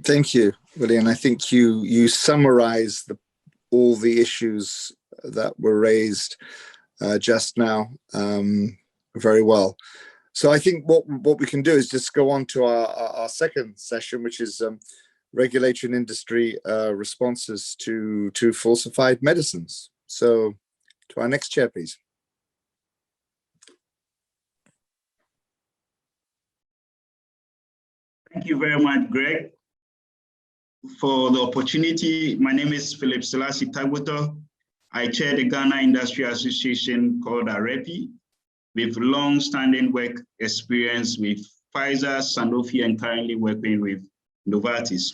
Thank you, William. I think you summarized all the issues that were raised just now very well. So I think what we can do is just go on to our second session, which is regulatory and industry responses to falsified medicines. So to our next chair, please. Thank you very much, Greg, for the opportunity. My name is Philip Selassie Tagboto. I chair the Ghana Industry Association called AREPI, with long-standing work experience with Pfizer, Sanofi, and currently working with Novartis.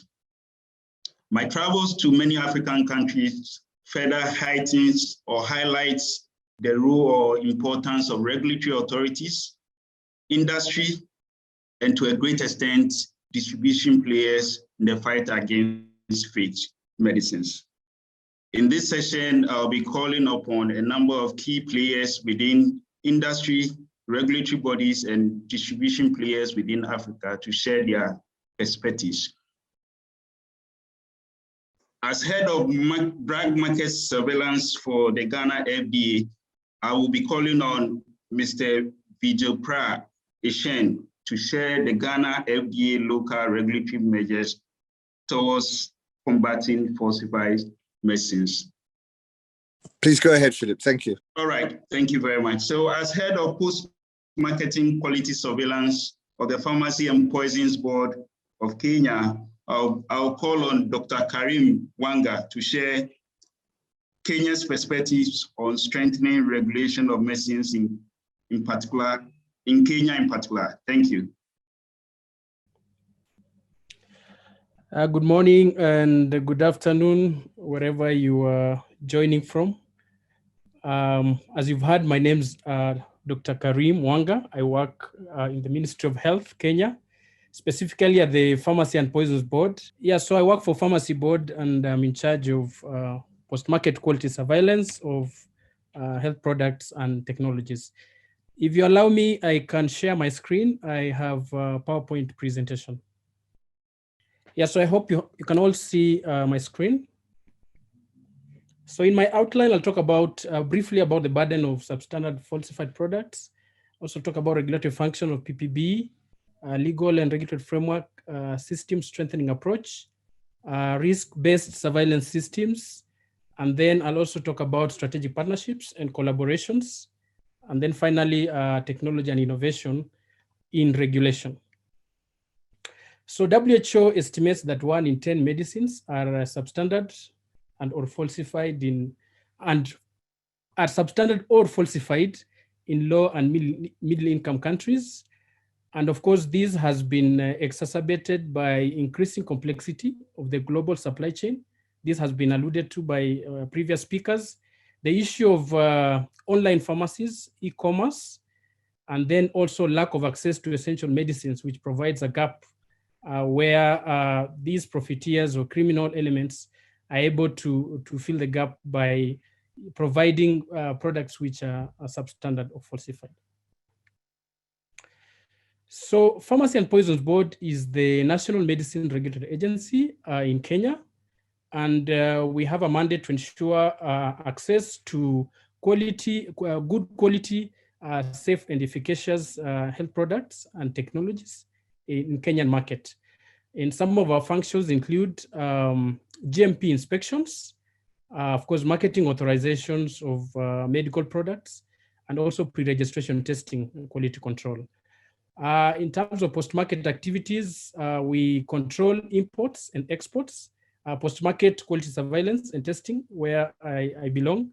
My travels to many African countries further heightens or highlights the role or importance of regulatory authorities, industry, and to a great extent, distribution players in the fight against fake medicines. In this session, I'll be calling upon a number of key players within industry, regulatory bodies, and distribution players within Africa to share their perspectives. As head of drug market surveillance for the Ghana FDA, I will be calling on Mr. Vijaypra Ishen to share the Ghana FDA local regulatory measures towards combating falsified medicines. Please go ahead, Philip. Thank you. All right. Thank you very much. So as head of post-marketing quality surveillance of the Pharmacy and Poisons Board of Kenya, I'll call on Dr. Karim Wanga to share Kenya's perspectives on strengthening regulation of medicines in Kenya in particular. Thank you. Good morning and good afternoon, wherever you are joining from. As you've heard, my name's Dr. Karim Wanga. I work in the Ministry of Health, Kenya, specifically at the Pharmacy and Poisons Board. Yeah, so I work for Pharmacy Board and I'm in charge of post-market quality surveillance of health products and technologies. If you allow me, I can share my screen. I have a PowerPoint presentation. Yeah, so I hope you can all see my screen. So in my outline, I'll talk about briefly about the burden of substandard falsified products. Also talk about regulatory function of PPB, legal and regulatory framework, system strengthening approach, risk-based surveillance systems. And then I'll also talk about strategic partnerships and collaborations. And then finally, technology and innovation in regulation. So WHO estimates that 1 in 10 medicines are substandard and or falsified in low and middle income countries. And of course, this has been exacerbated by increasing complexity of the global supply chain. This has been alluded to by previous speakers. The issue of online pharmacies, e-commerce, and then also lack of access to essential medicines, which provides a gap where these profiteers or criminal elements are able to fill the gap by providing products which are substandard or falsified. So Pharmacy and Poisons Board is the national medicine regulatory agency in Kenya. And we have a mandate to ensure access to quality, good quality, safe and efficacious health products and technologies in Kenyan market. And some of our functions include GMP inspections, of course, marketing authorizations of medical products, and also pre-registration testing and quality control. In terms of post-market activities, we control imports and exports, post-market quality surveillance and testing, where I belong.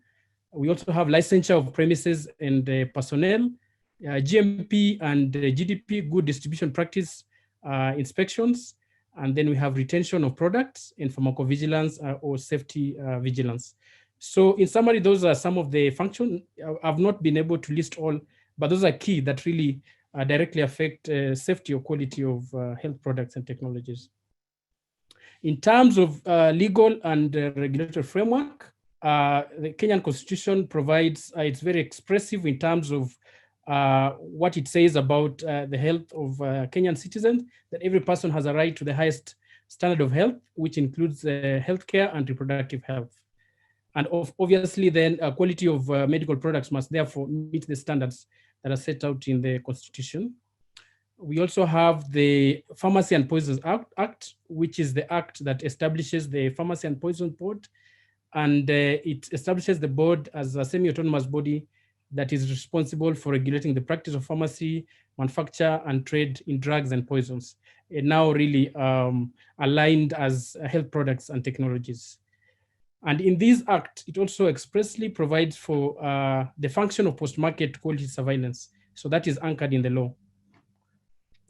We also have licensure of premises and personnel, GMP and GDP, good distribution practice inspections, and then we have retention of products and pharmacovigilance or safety vigilance. So in summary, those are some of the functions. I've not been able to list all, but those are key that really directly affect safety or quality of health products and technologies. In terms of legal and regulatory framework, the Kenyan Constitution provides, it's very expressive in terms of what it says about the health of Kenyan citizens, that every person has a right to the highest standard of health, which includes healthcare and reproductive health. And obviously then quality of medical products must therefore meet the standards that are set out in the Constitution. We also have the Pharmacy and Poisons Act, which is the act that establishes the Pharmacy and Poisons Board. And it establishes the board as a semi-autonomous body that is responsible for regulating the practice of pharmacy, manufacture, and trade in drugs and poisons, and now really aligned as health products and technologies. And in this act, it also expressly provides for the function of post-market quality surveillance. So that is anchored in the law.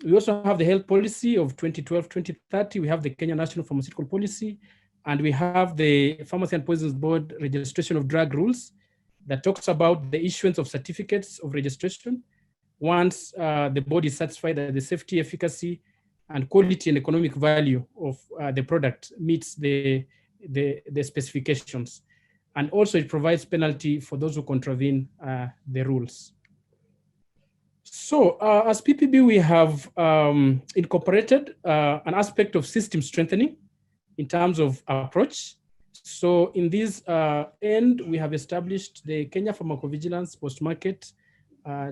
We also have the health policy of 2012-2030. We have the Kenya National Pharmaceutical Policy, and we have the Pharmacy and Poisons Board registration of drug rules that talks about the issuance of certificates of registration once the board is satisfied that the safety, efficacy, and quality and economic value of the product meets the specifications. And also it provides penalty for those who contravene the rules. So as PPB, we have incorporated an aspect of system strengthening in terms of approach. So in this end, we have established the Kenya Pharmacovigilance Post-Market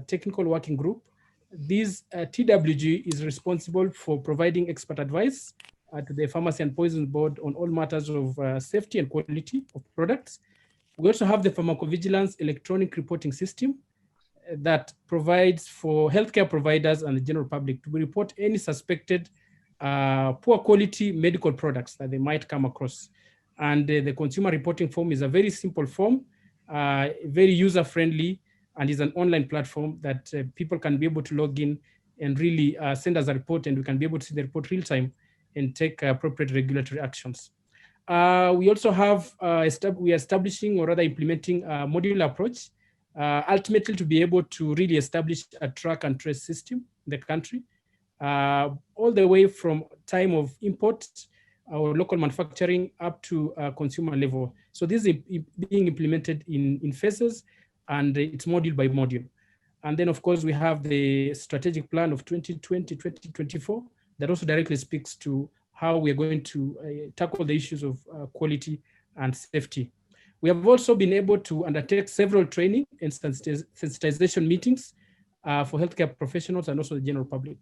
Technical Working Group. This TWG is responsible for providing expert advice to the Pharmacy and Poisons Board on all matters of safety and quality of products. We also have the Pharmacovigilance Electronic Reporting System that provides for healthcare providers and the general public to report any suspected poor quality medical products that they might come across. And the consumer reporting form is a very simple form, very user-friendly, and is an online platform that people can be able to log in and really send us a report, and we can be able to see the report real time and take appropriate regulatory actions. We also have, we are establishing or rather implementing a modular approach, ultimately to be able to really establish a track and trace system in the country, all the way from time of import or local manufacturing up to consumer level. So this is being implemented in phases, and it's module by module. And then of course we have the strategic plan of 2020-2024 that also directly speaks to how we are going to tackle the issues of quality and safety. We have also been able to undertake several training and sensitization meetings for healthcare professionals and also the general public.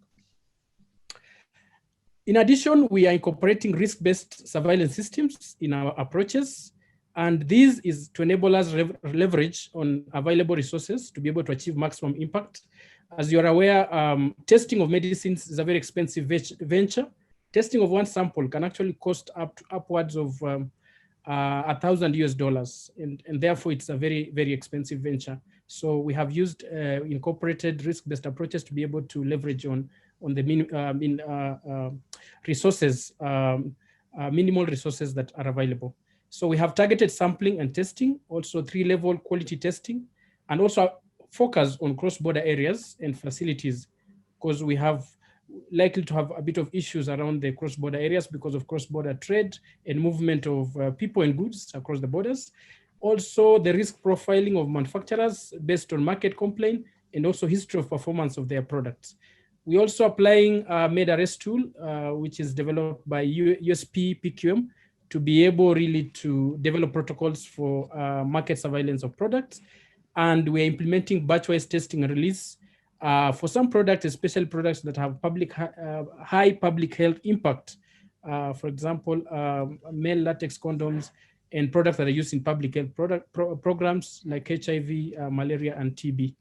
In addition, we are incorporating risk-based surveillance systems in our approaches. And this is to enable us leverage on available resources to be able to achieve maximum impact. As you're aware, testing of medicines is a very expensive venture. Testing of one sample can actually cost upwards of $1,000 US, and therefore it's a very, very expensive venture. So we have used incorporated risk-based approaches to be able to leverage on the resources, minimal resources that are available. So we have targeted sampling and testing, also 3-level quality testing, and also focus on cross-border areas and facilities, because we have likely to have a bit of issues around the cross-border areas because of cross-border trade and movement of people and goods across the borders. Also the risk profiling of manufacturers based on market complaint and also history of performance of their products. We're also applying a MedArrest tool, which is developed by USP PQM, to be able really to develop protocols for market surveillance of products. And we're implementing batch-wise testing and release for some products, especially products that have high public health impact. For example, male latex condoms and products that are used in public health programs like HIV, malaria, and TB.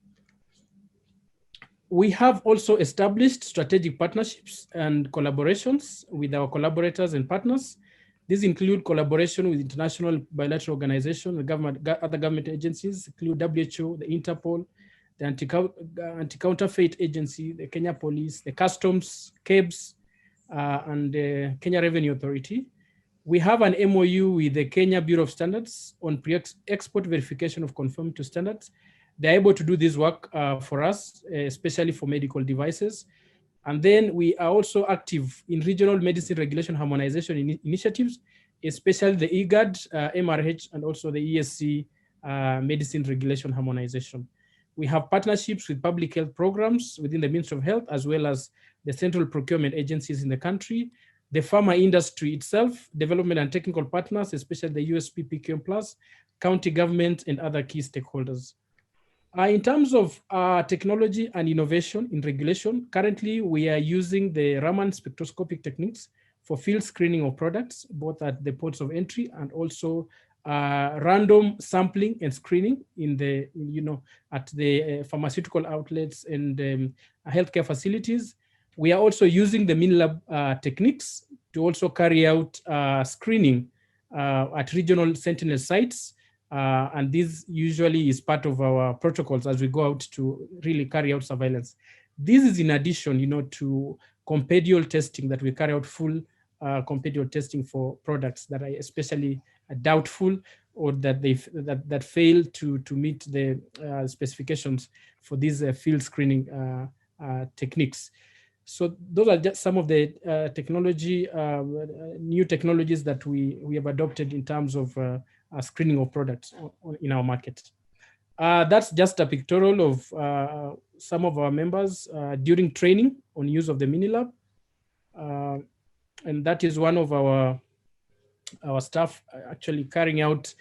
We have also established strategic partnerships and collaborations with our collaborators and partners. These include collaboration with international bilateral organizations, other government agencies, include WHO, the Interpol, the Anti-Counterfeit Agency, the Kenya Police, the Customs, KEBS, and the Kenya Revenue Authority. We have an MOU with the Kenya Bureau of Standards on pre-export verification of conformity to standards. They're able to do this work for us, especially for medical devices. And then we are also active in regional medicine regulation harmonization initiatives, especially the IGAD, MRH, and also the ESC medicine regulation harmonization. We have partnerships with public health programs within the Ministry of Health, as well as the central procurement agencies in the country. the pharma industry itself, development and technical partners, especially the USP PQM+, county government, and other key stakeholders. In terms of technology and innovation in regulation, currently we are using the Raman spectroscopic techniques for field screening of products, both at the ports of entry and also random sampling and screening in the, at the pharmaceutical outlets and healthcare facilities. We are also using the MinLab techniques to also carry out screening at regional sentinel sites. And this usually is part of our protocols as we go out to really carry out surveillance. This is in addition, to compendial testing that we carry out full compendial testing for products that are especially doubtful or that that fail to meet the specifications for these field screening techniques. So those are just some of the new technologies that we have adopted in terms of screening of products in our market. That's just a pictorial of some of our members during training on use of the MiniLab. And that is one of our staff actually carrying out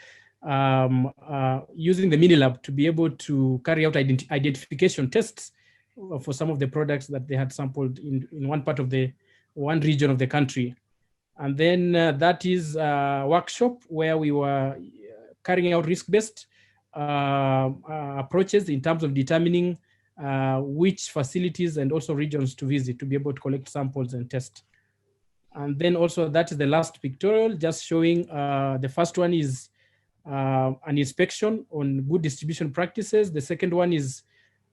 using the MiniLab to be able to carry out identification tests for some of the products that they had sampled in one region of the country. And then that is a workshop where we were carrying out risk-based approaches in terms of determining which facilities and also regions to visit to be able to collect samples and test. And then also that is the last pictorial, just showing the first one is an inspection on good distribution practices. The second one is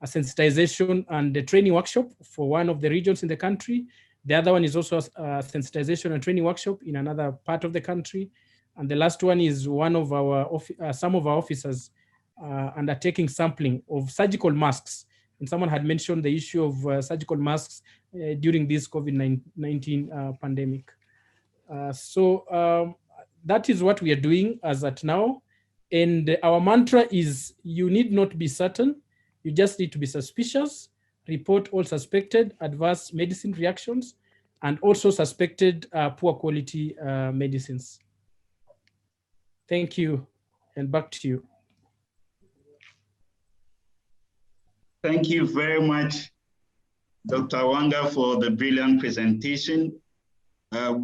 a sensitization and a training workshop for one of the regions in the country. The other one is also a sensitization and training workshop in another part of the country. And the last one is one of our some of our officers undertaking sampling of surgical masks. And someone had mentioned the issue of surgical masks during this COVID-19 pandemic. So that is what we are doing as at now. And our mantra is, you need not be certain, you just need to be suspicious, report all suspected adverse medicine reactions, and also suspected poor quality medicines. Thank you, and back to you. Thank you very much, Dr. Wanga, for the brilliant presentation. I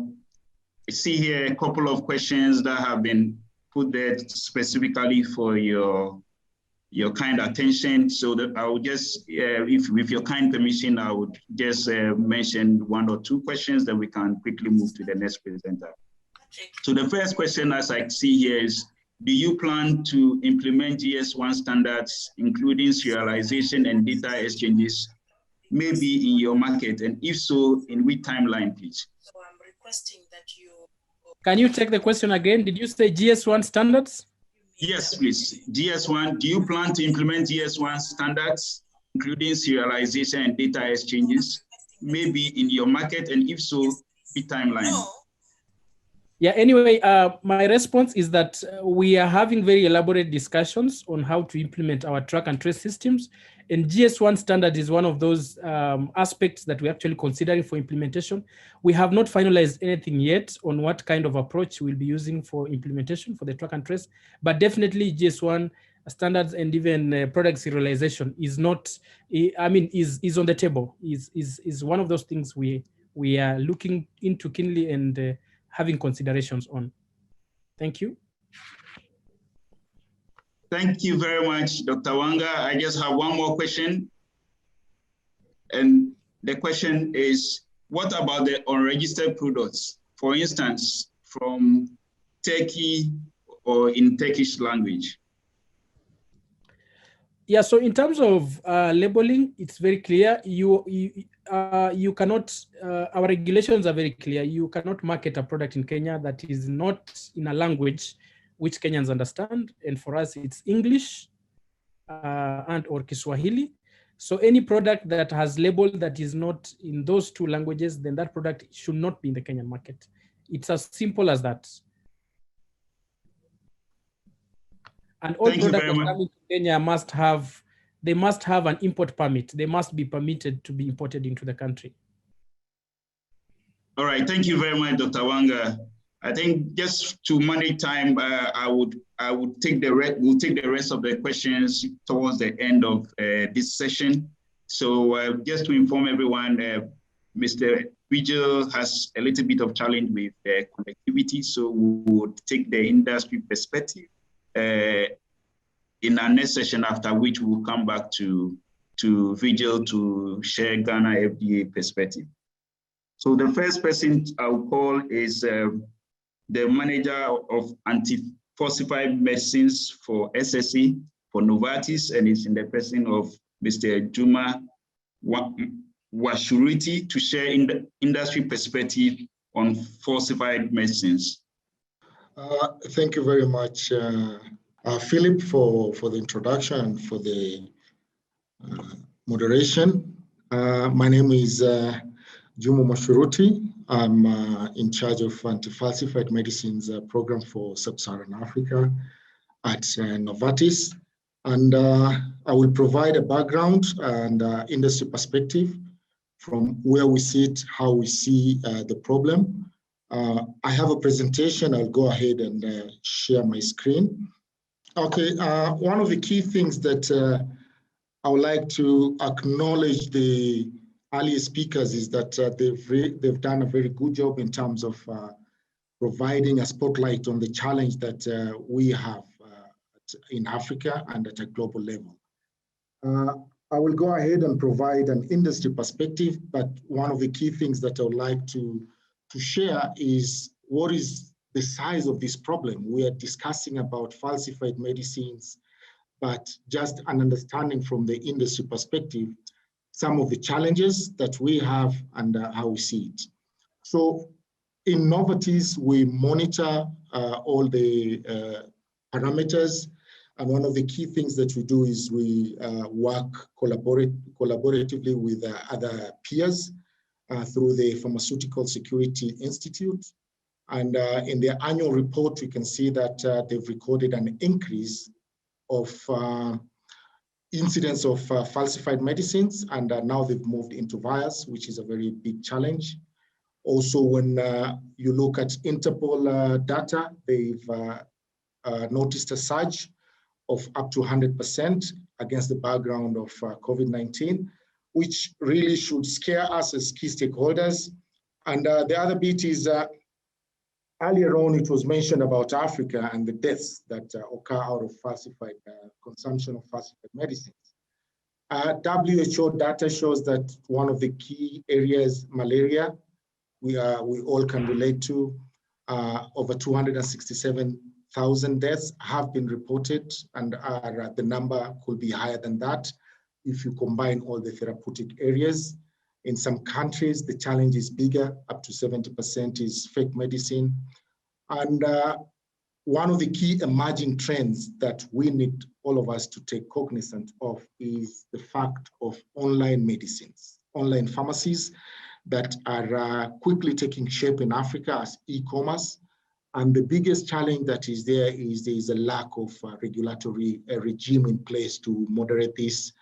see here a couple of questions that have been put there specifically for your kind attention. So that I would just, if with your kind permission, I would just mention one or two questions, then we can quickly move to the next presenter. So the first question, as I see here, is, do you plan to implement GS1 standards, including serialization and data exchanges, maybe in your market? And if so, in which timeline, please? So I'm requesting that you... Can you take the question again? Did you say GS1 standards? Yes, please. GS1, do you plan to implement GS1 standards, including serialization and data exchanges, maybe in your market? And if so, which timeline? No. Yeah, anyway, my response is that we are having very elaborate discussions on how to implement our track and trace systems. And GS1 standard is one of those aspects that we're actually considering for implementation. We have not finalized anything yet on what kind of approach we'll be using for implementation for the track and trace, but definitely GS1 standards and even product serialization is not, is on the table, is one of those things we are looking into keenly and having considerations on. Thank you. Thank you very much, Dr. Wanga. I just have one more question. And the question is, what about the unregistered products? For instance, from Turkey or in Turkish language? Yeah, so in terms of labeling, it's very clear. You cannot, our regulations are very clear. You cannot market a product in Kenya that is not in a language which Kenyans understand. And for us, it's English and or Kiswahili. So any product that has label that is not in those two languages, then that product should not be in the Kenyan market. It's as simple as that. And all products that come into Kenya must have an import permit. They must be permitted to be imported into the country. All right, thank you very much, Dr. Wanga. I think just to manage time, we'll take the rest of the questions towards the end of this session. So just to inform everyone, Mr. Vigil has a little bit of challenge with connectivity, so we would take the industry perspective in our next session, after which we'll come back to Vigil to share Ghana FDA perspective. So the first person I'll call is the manager of anti-falsified medicines for SSE, for Novartis, and it's in the person of Mr. Juma Washuruti to share in the industry perspective on falsified medicines. Thank you very much, Philip, for the introduction and for the moderation. My name is Juma Washuruti. I'm in charge of anti-falsified medicines program for Sub-Saharan Africa at Novartis. And I will provide a background and industry perspective from where we sit, how we see the problem. I have a presentation. I'll go ahead and share my screen. Okay, one of the key things that I would like to acknowledge the earlier speakers is that they've done a very good job in terms of providing a spotlight on the challenge that we have in Africa and at a global level. I will go ahead and provide an industry perspective, but one of the key things that I would like to share is what is the size of this problem. We are discussing about falsified medicines, but just an understanding from the industry perspective, some of the challenges that we have and how we see it. So in Novartis, we monitor all the parameters. And one of the key things that we do is we work collaboratively with other peers through the Pharmaceutical Security Institute. And in their annual report, we can see that they've recorded an increase of incidence of falsified medicines, and now they've moved into vials, which is a very big challenge. Also, when you look at Interpol data, they've noticed a surge of up to 100% against the background of COVID-19, which really should scare us as key stakeholders. And the other bit is earlier on, it was mentioned about Africa and the deaths that occur out of falsified consumption of falsified medicines. WHO data shows that one of the key areas, malaria, we all can relate to. Over 267,000 deaths have been reported, and the number could be higher than that if you combine all the therapeutic areas. In some countries, the challenge is bigger, up to 70% is fake medicine. And one of the key emerging trends that we need all of us to take cognizance of is the fact of online medicines, online pharmacies that are quickly taking shape in Africa as e-commerce. And the biggest challenge that is there is a lack of regulatory regime in place to moderate this.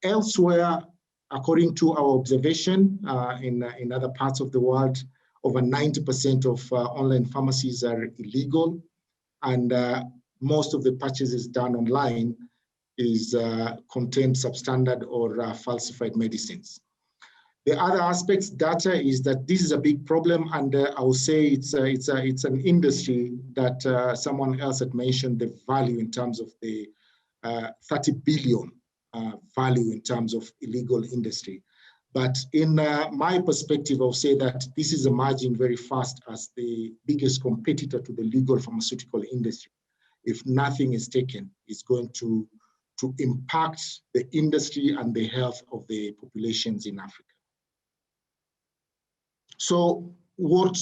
Elsewhere, according to our observation in other parts of the world, over 90% of online pharmacies are illegal, and most of the purchases done online contain substandard or falsified medicines. The other aspects, data, is that this is a big problem, and I will say it's an industry that someone else had mentioned the value in terms of the 30 billion value in terms of illegal industry. But in my perspective, I'll say that this is emerging very fast as the biggest competitor to the legal pharmaceutical industry. If nothing is taken, it's going to impact the industry and the health of the populations in Africa. So what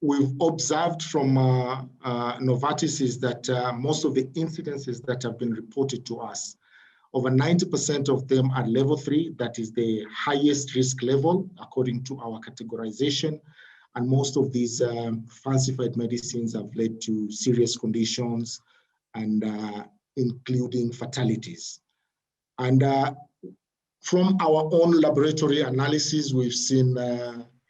we've observed from Novartis is that most of the incidences that have been reported to us, over 90% of them are level 3, that is the highest risk level according to our categorization. And most of these falsified medicines have led to serious conditions and including fatalities. And from our own laboratory analysis, we've seen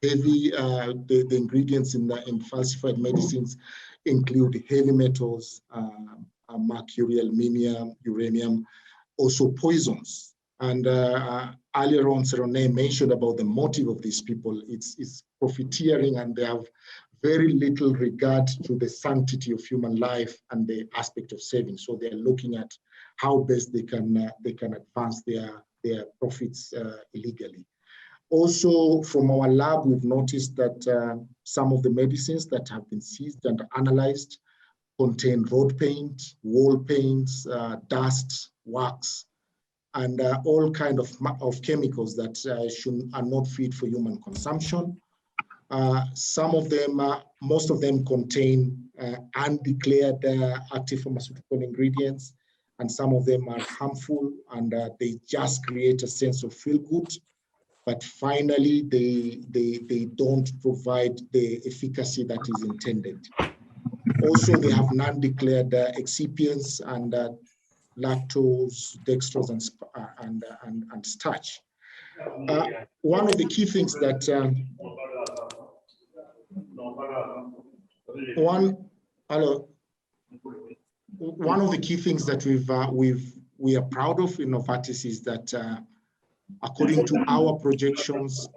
heavy, the ingredients in falsified medicines include heavy metals, mercury, aluminium, uranium, also poisons. And earlier on, Serone mentioned about the motive of these people. It's profiteering, and they have very little regard to the sanctity of human life and the aspect of saving. So they're looking at how best they can advance their profits illegally. Also, from our lab, we've noticed that some of the medicines that have been seized and analyzed contain road paint, wall paints, dust, wax, and all kind of chemicals that are not fit for human consumption. Some of them, most of them contain undeclared active pharmaceutical ingredients, and some of them are harmful, and they just create a sense of feel good. But finally, they don't provide the efficacy that is intended. Also, they have non-declared excipients and lactose, dextrose, and starch. One of the key things that one of the key things that we are proud of in Novartis is that according to our projections,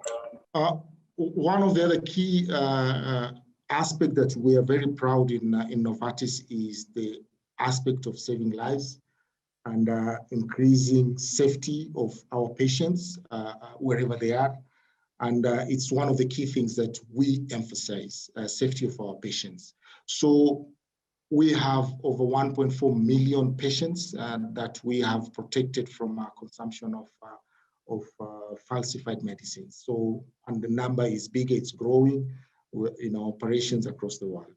one of the other key aspects that we are very proud in Novartis is the aspect of saving lives and increasing safety of our patients wherever they are. And it's one of the key things that we emphasize, safety of our patients. So we have over 1.4 million patients that we have protected from consumption of falsified medicines. So, and the number is bigger, it's growing in our operations across the world.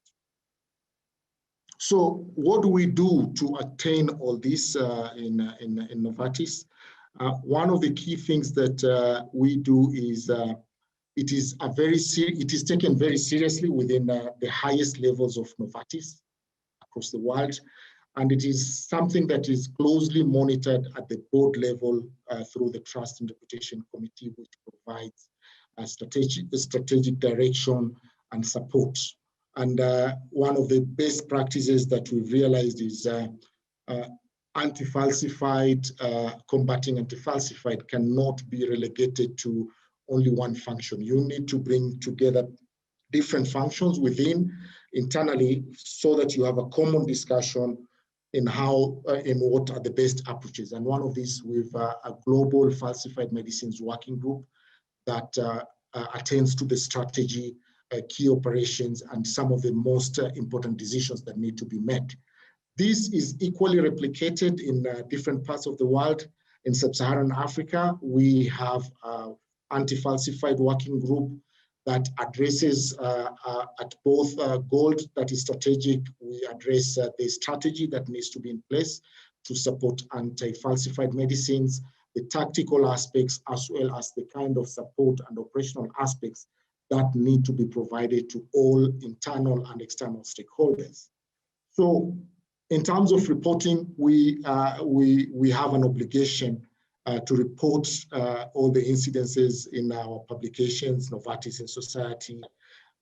So what do we do to attain all this in Novartis? One of the key things that we do is it is taken very seriously within the highest levels of Novartis across the world, and it is something that is closely monitored at the board level through the Trust and Reputation Committee, which provides a strategic direction and support. And one of the best practices that we've realized is anti-falsified, combating anti-falsified cannot be relegated to only one function. You need to bring together different functions internally, so that you have a common discussion in what are the best approaches. And one of these, with a global falsified medicines working group that attends to the strategy, key operations, and some of the most important decisions that need to be made. This is equally replicated in different parts of the world. In Sub-Saharan Africa, we have anti-falsified working group that addresses at both gold, that is strategic. We address the strategy that needs to be in place to support anti-falsified medicines, the tactical aspects, as well as the kind of support and operational aspects that need to be provided to all internal and external stakeholders. So in terms of reporting, we have an obligation to report all the incidences in our publications, Novartis in Society,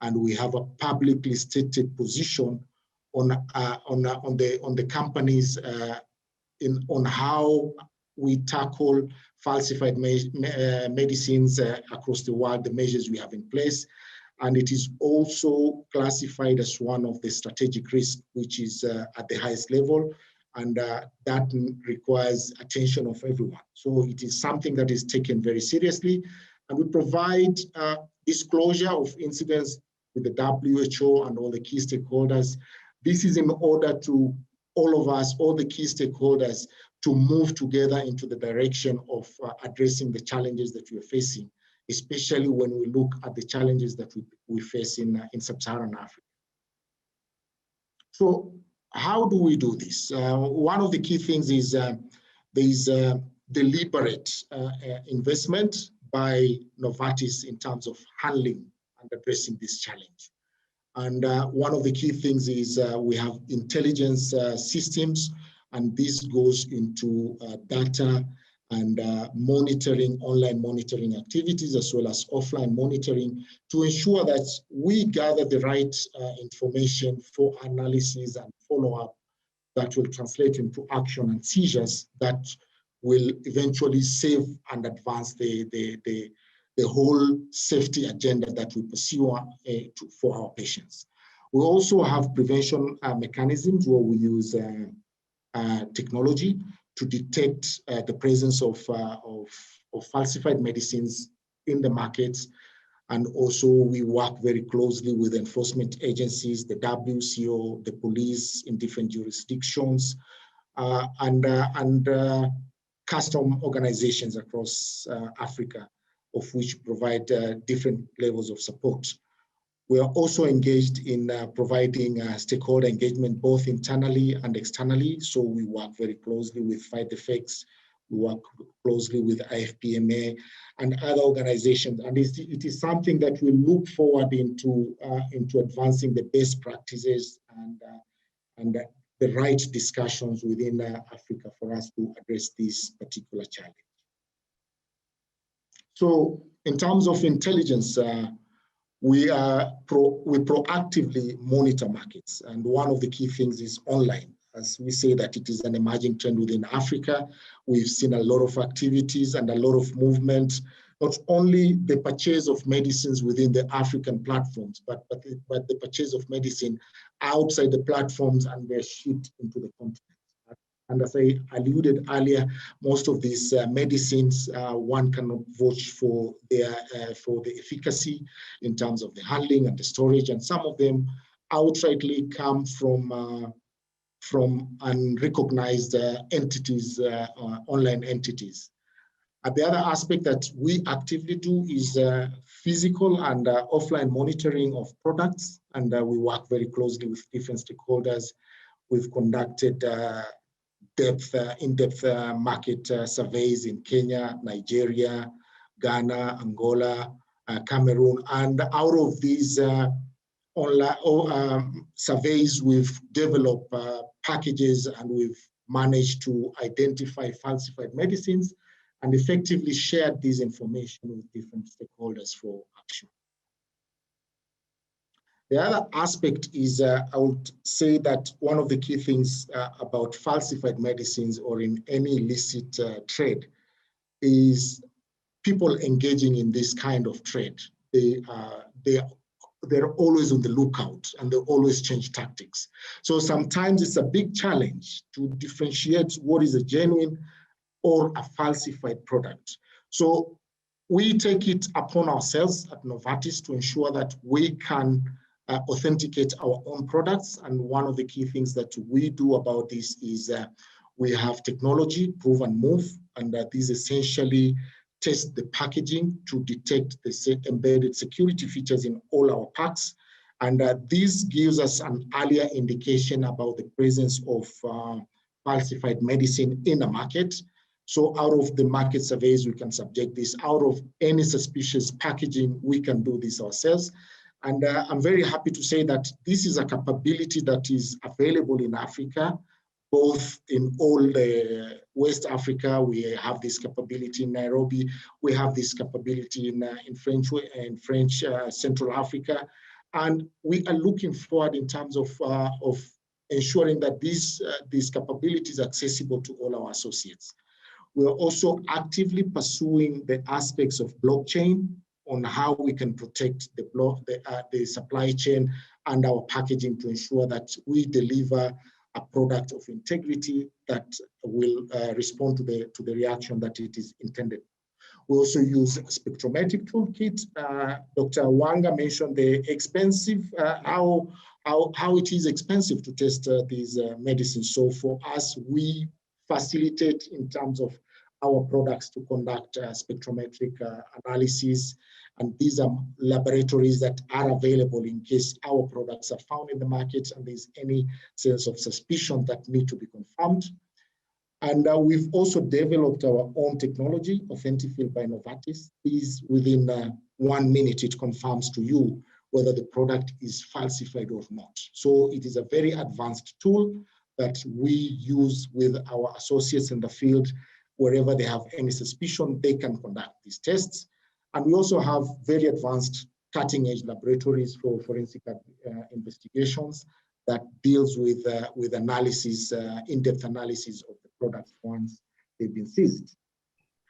and we have a publicly stated position on the companies on how we tackle falsified medicines across the world, the measures we have in place. And it is also classified as one of the strategic risks, which is at the highest level. And that requires attention of everyone. So it is something that is taken very seriously. And we provide disclosure of incidents with the WHO and all the key stakeholders. This is in order to all of us, all the key stakeholders, to move together into the direction of addressing the challenges that we are facing, especially when we look at the challenges that we face in Sub-Saharan Africa. So how do we do this? One of the key things is there is deliberate investment by Novartis in terms of handling and addressing this challenge. And one of the key things is we have intelligence systems, and this goes into data and monitoring, online monitoring activities, as well as offline monitoring, to ensure that we gather the right information for analysis and follow-up that will translate into action and seizures that will eventually save and advance the whole safety agenda that we pursue for our patients. We also have prevention mechanisms where we use technology to detect the presence of falsified medicines in the markets. And also we work very closely with enforcement agencies, the WCO, the police in different jurisdictions, and custom organizations across Africa, of which provide different levels of support. We are also engaged in providing stakeholder engagement, both internally and externally. So we work very closely with Fight the Fakes, we work closely with IFPMA and other organizations. And it is something that we look forward into advancing the best practices and the right discussions within Africa for us to address this particular challenge. So in terms of intelligence, we proactively monitor markets. And one of the key things is online. As we say that it is an emerging trend within Africa, we've seen a lot of activities and a lot of movement, not only the purchase of medicines within the African platforms, but the purchase of medicine outside the platforms and they're shipped into the continent. And as I alluded earlier, most of these medicines, one cannot vouch for the efficacy in terms of the handling and the storage, and some of them outrightly come from unrecognized entities, online entities. And the other aspect that we actively do is physical and offline monitoring of products, and we work very closely with different stakeholders. We've conducted in-depth market surveys in Kenya, Nigeria, Ghana, Angola, Cameroon, and out of these online surveys, we've developed packages and we've managed to identify falsified medicines and effectively shared this information with different stakeholders for action. The other aspect is, I would say that one of the key things about falsified medicines or in any illicit trade is people engaging in this kind of trade. They're always on the lookout and they always change tactics. So sometimes it's a big challenge to differentiate what is a genuine or a falsified product. So we take it upon ourselves at Novartis to ensure that we can authenticate our own products. And one of the key things that we do about this is we have technology, prove and move, and these essentially test the packaging to detect the embedded security features in all our packs. And this gives us an earlier indication about the presence of falsified medicine in the market. So out of the market surveys, we can subject this. Out of any suspicious packaging, we can do this ourselves. And I'm very happy to say that this is a capability that is available in Africa, both in all the West Africa. We have this capability in Nairobi. We have this capability in French Central Africa. And we are looking forward in terms of ensuring that these capabilities are accessible to all our associates. We are also actively pursuing the aspects of blockchain on how we can protect the supply chain and our packaging to ensure that we deliver a product of integrity that will respond to the reaction that it is intended. We also use a spectrometric toolkit. Dr. Wanga mentioned the expensive, how it is expensive to test these medicines. So for us, we facilitate in terms of our products to conduct spectrometric analysis. And these are laboratories that are available in case our products are found in the market and there's any sense of suspicion that need to be confirmed. And we've also developed our own technology, Authentified by Novartis. Is within 1 minute, it confirms to you whether the product is falsified or not. So it is a very advanced tool that we use with our associates in the field. wherever they have any suspicion, they can conduct these tests. And we also have very advanced cutting-edge laboratories for forensic investigations that deals with analysis, in-depth analysis of the products once they've been seized.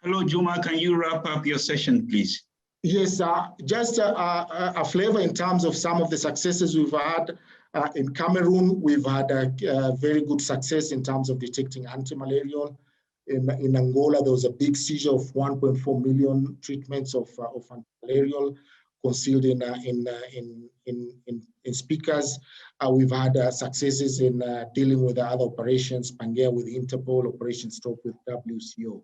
Hello, Juma, can you wrap up your session, please? Yes, just a flavor in terms of some of the successes we've had. In Cameroon, we've had a very good success in terms of detecting anti-malarial. In Angola, there was a big seizure of 1.4 million treatments of anti-malarial concealed in speakers. We've had successes in dealing with the other operations, Pangea with Interpol, Operation Stop with WCO.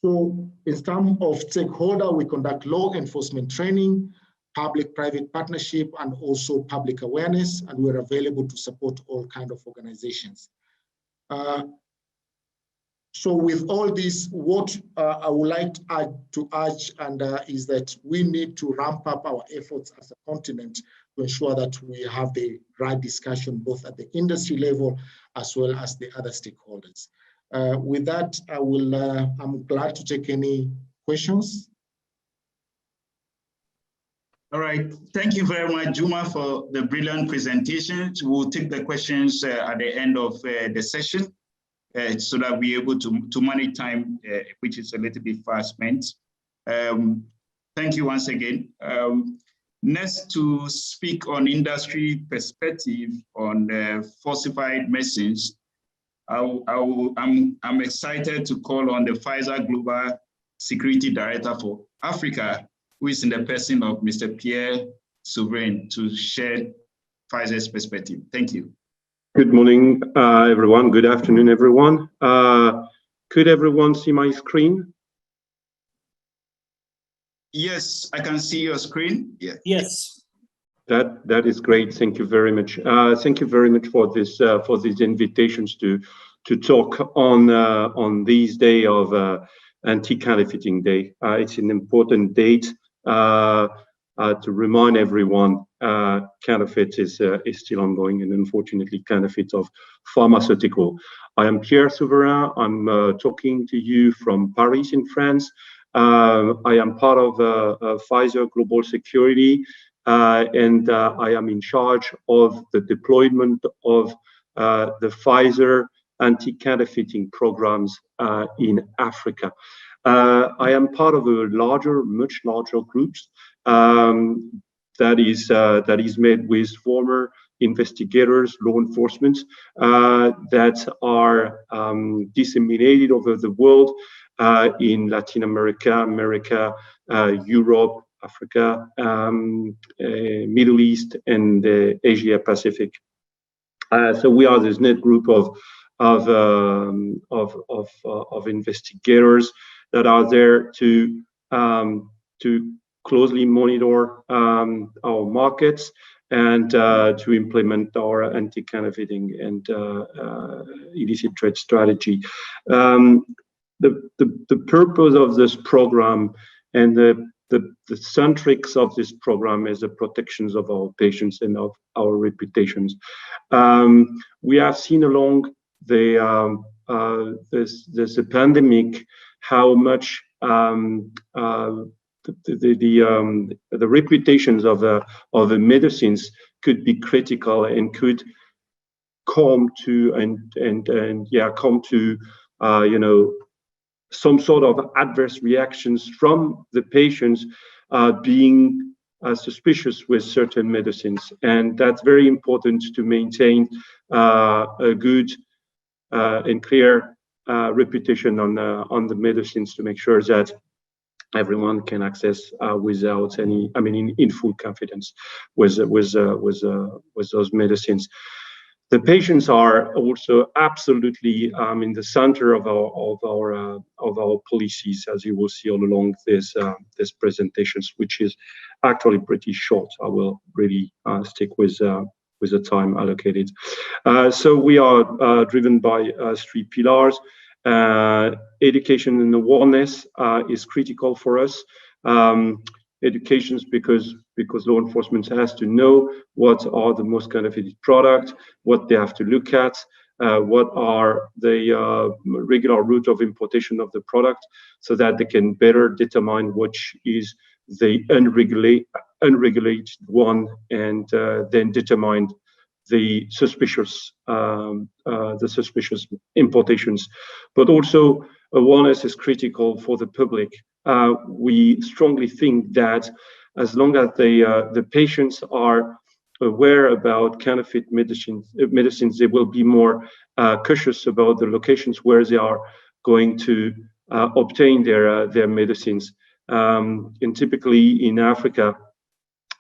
So in terms of stakeholder, we conduct law enforcement training, public-private partnership, and also public awareness, and we're available to support all kinds of organizations. So with all this, what I would like to urge is that we need to ramp up our efforts as a continent to ensure that we have the right discussion both at the industry level as well as the other stakeholders. With that, I'm glad to take any questions. All right, thank you very much, Juma, for the brilliant presentations. We'll take the questions at the end of the session so that we're able to manage time, which is a little bit fast spent. Thank you once again. Next, to speak on industry perspective on falsified medicines, I'm excited to call on the Pfizer Global Security Director for Africa, who is in the person of Mr. Pierre Souverain, to share Pfizer's perspective. Thank you. Good morning, everyone. Good afternoon, everyone. Could everyone see my screen? Yes, I can see your screen. Yeah. Yes. That is great. Thank you very much. Thank you very much for these invitations to talk on this day of Anti-Counterfeiting Day. It's an important date to remind everyone counterfeit is still ongoing, and unfortunately counterfeit of pharmaceutical. I am Pierre Souverain. I'm talking to you from Paris in France. I am part of Pfizer Global Security, and I am in charge of the deployment of the Pfizer anti-counterfeiting programs in Africa. I am part of a much larger groups that is made with former investigators, law enforcement that are disseminated over the world in Latin America, Europe, Africa, Middle East, and Asia Pacific. So we are this net group of investigators that are there to closely monitor our markets and to implement our anti-counterfeiting and illicit trade strategy. The purpose of this program and the centrics of this program is the protections of our patients and of our reputations. We have seen along the pandemic how much the reputations of the medicines could be critical and could come to some sort of adverse reactions from the patients being suspicious with certain medicines, and that's very important to maintain a good and clear reputation on the medicines, to make sure that everyone can access without any, in full confidence with those medicines. The patients are also absolutely in the center of our policies, as you will see all along this presentations, which is actually pretty short. I will really stick with the time allocated. So we are driven by 3 pillars. Education and awareness is critical for us. Education because law enforcement has to know what are the most counterfeited products, what they have to look at, what are the regular route of importation of the product, so that they can better determine which is the unregulated one, and then determine the suspicious importations. But also, awareness is critical for the public. We strongly think that as long as the patients are aware about counterfeit medicines, they will be more cautious about the locations where they are going to obtain their medicines. And typically in Africa,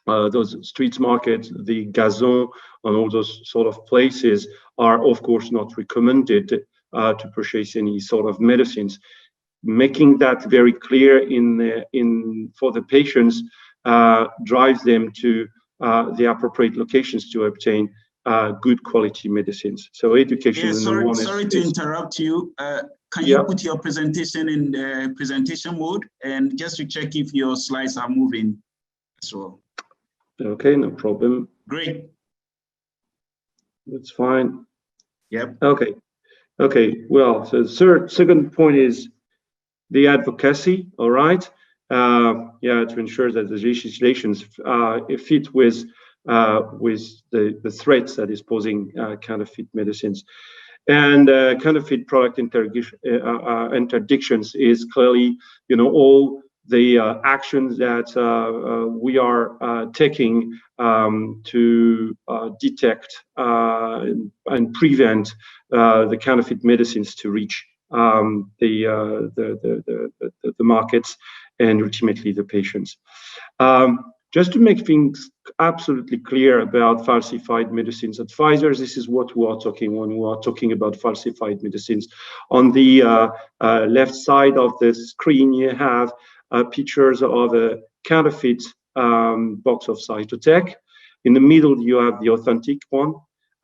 those street markets, the gazon, and all those sort of places are, of course, not recommended to purchase any sort of medicines. Making that very clear for the patients drives them to the appropriate locations to obtain good quality medicines. So education and awareness. Sorry to interrupt you. Can you put your presentation in the presentation mode, and just to check if your slides are moving as well? Okay, no problem. Great. That's fine. Yep. Okay. Well, so second point is the advocacy. All right. To ensure that the legislations fit with the threats that is posing counterfeit medicines. And counterfeit product interdictions is clearly, all the actions that we are taking to detect and prevent the counterfeit medicines to reach the markets and ultimately the patients. Just to make things absolutely clear about falsified medicines at Pfizer, this is what we are talking when we are talking about falsified medicines. On the left side of the screen, you have pictures of a counterfeit box of Cytotec. In the middle, you have the authentic one.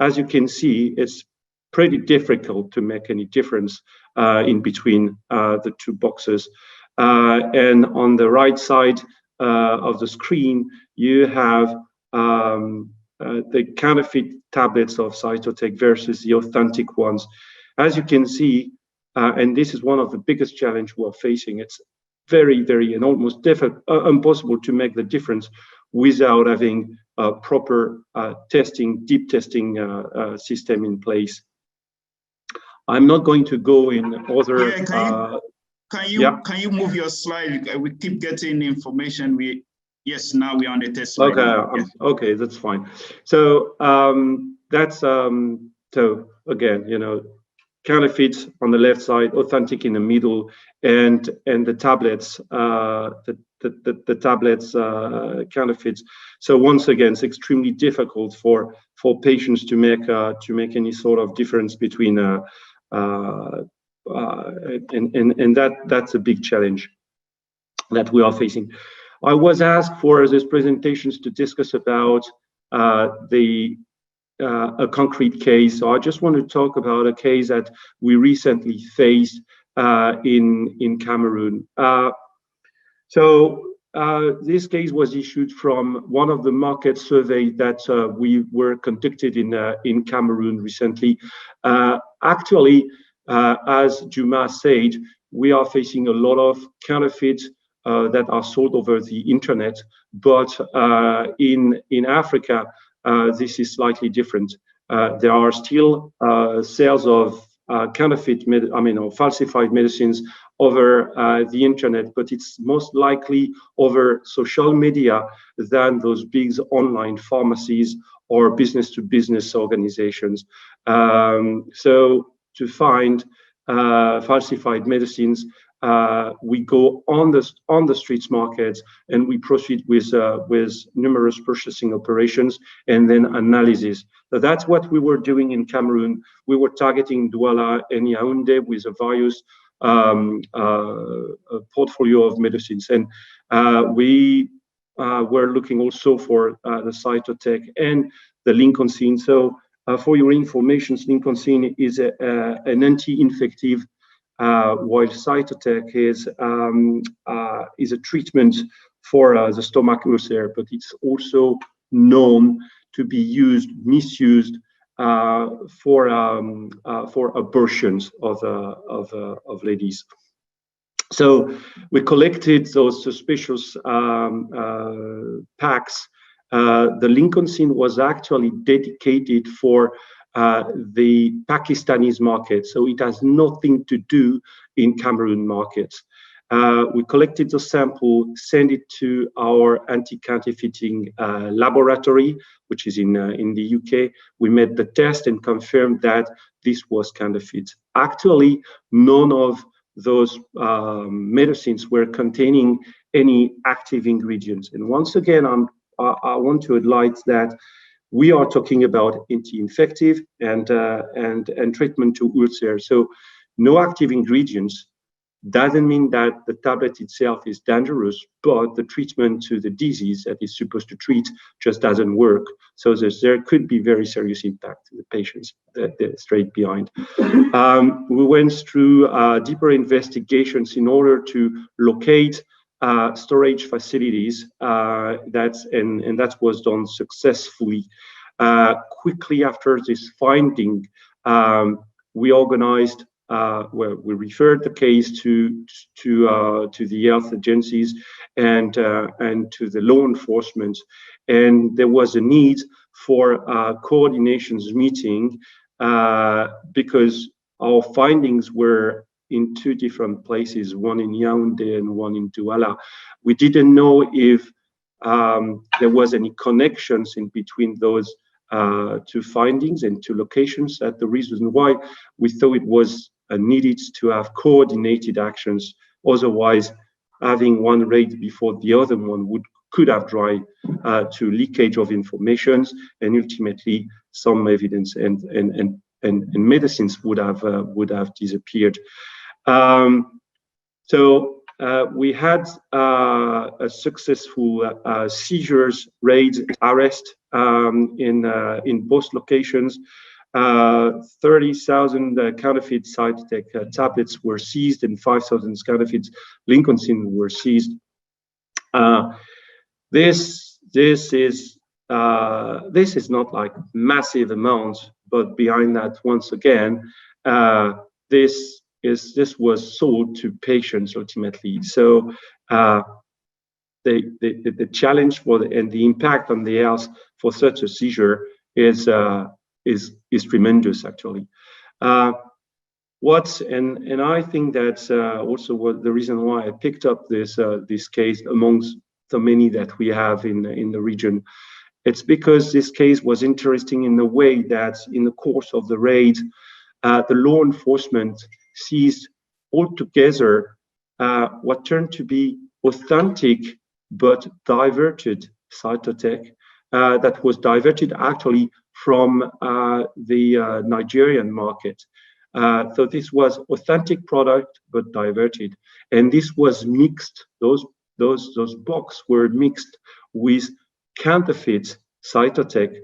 As you can see, it's pretty difficult to make any difference in between the two boxes. And on the right side of the screen, you have the counterfeit tablets of Cytotec versus the authentic ones. As you can see, and this is one of the biggest challenges we're facing, it's very, very and almost impossible to make the difference without having a proper deep testing system in place. I'm not going to go in other. Can you move your slide? We keep getting information. Yes, now we're on the test slide. Okay, okay, that's fine. So that's so again, counterfeits on the left side, authentic in the middle, and the tablets, the tablets counterfeits. So once again, it's extremely difficult for patients to make any sort of difference between. And that's a big challenge that we are facing. I was asked for these presentations to discuss about a concrete case. So I just want to talk about a case that we recently faced in Cameroon. This case was issued from one of the market surveys that we were conducted in Cameroon recently. Actually, as Juma said, we are facing a lot of counterfeits that are sold over the internet, but in Africa, this is slightly different. There are still sales of falsified medicines over the internet, but it's most likely over social media than those big online pharmacies or business-to-business organizations. So to find falsified medicines, we go on the streets markets and we proceed with numerous purchasing operations and then analysis. So that's what we were doing in Cameroon. We were targeting Douala and Yaoundé with a various portfolio of medicines, and we were looking also for the Cytotec and the Lincoln. So for your information, Lincoln is an anti-infective, while Cytotec is a treatment for the stomach ulcer, but it's also known to be misused for abortions of ladies. So we collected those suspicious packs. The Lincoln was actually dedicated for the Pakistani market, so it has nothing to do in Cameroon markets. We collected the sample, sent it to our anti-counterfeiting laboratory, which is in the UK. We made the test and confirmed that this was counterfeit. Actually, none of those medicines were containing any active ingredients. And once again, I want to highlight that we are talking about anti-infective and treatment to ulcer. So no active ingredients doesn't mean that the tablet itself is dangerous, but the treatment to the disease that is supposed to treat just doesn't work. So there could be very serious impact to the patients straight behind. We went through deeper investigations in order to locate storage facilities, that was done successfully. Quickly after this finding, we organized we referred the case to the health agencies and to the law enforcement, and there was a need for a coordinations meeting because our findings were in two different places, one in Yaoundé and one in Douala. We didn't know if there was any connections in between those two findings and two locations. That's the reason why we thought it was needed to have coordinated actions. Otherwise, having one raid before the other one could have driven to leakage of information, and ultimately some evidence and medicines would have disappeared. So we had a successful seizures, raids, arrest in both locations. 30,000 counterfeit Cytotec tablets were seized, and 5,000 counterfeit Lincoln were seized. This is not like massive amounts, but behind that, once again, this was sold to patients ultimately. So the challenge and the impact on the health for such a seizure is tremendous, actually. And I think that's also the reason why I picked up this case amongst the many that we have in the region. It's because this case was interesting in the way that in the course of the raid, the law enforcement seized altogether what turned to be authentic but diverted Cytotec that was diverted actually from the Nigerian market. So this was authentic product but diverted, and this was mixed. Those boxes were mixed with counterfeit Cytotec,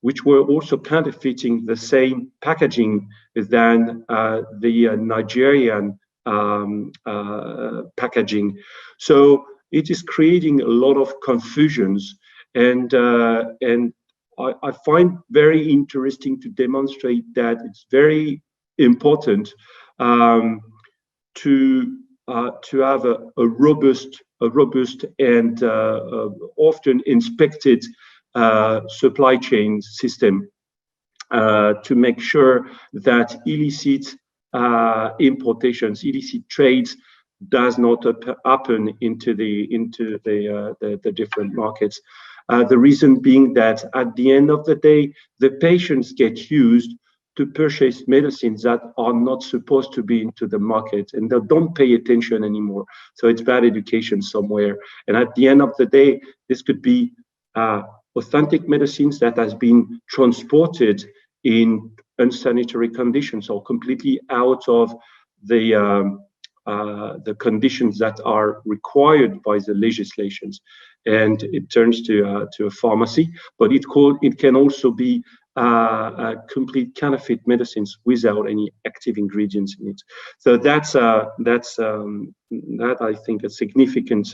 which were also counterfeiting the same packaging than the Nigerian packaging. So it is creating a lot of confusions, and I find very interesting to demonstrate that it's very important to have a robust and often inspected supply chain system to make sure that illicit importations, illicit trades does not happen into the different markets. The reason being that at the end of the day, the patients get used to purchase medicines that are not supposed to be into the market, and they don't pay attention anymore. So it's bad education somewhere. And at the end of the day, this could be authentic medicines that has been transported in unsanitary conditions or completely out of the conditions that are required by the legislations, and it turns to a pharmacy. But it can also be complete counterfeit medicines without any active ingredients in it. So that I think a significant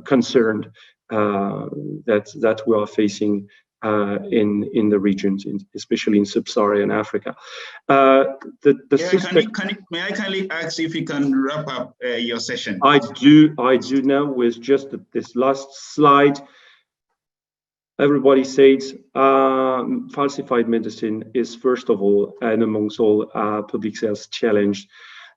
concern that we are facing in the regions, especially in sub-Saharan Africa. May I kindly ask if you can wrap up your session? I do now with just this last slide. Everybody says falsified medicine is first of all and amongst all public health challenge.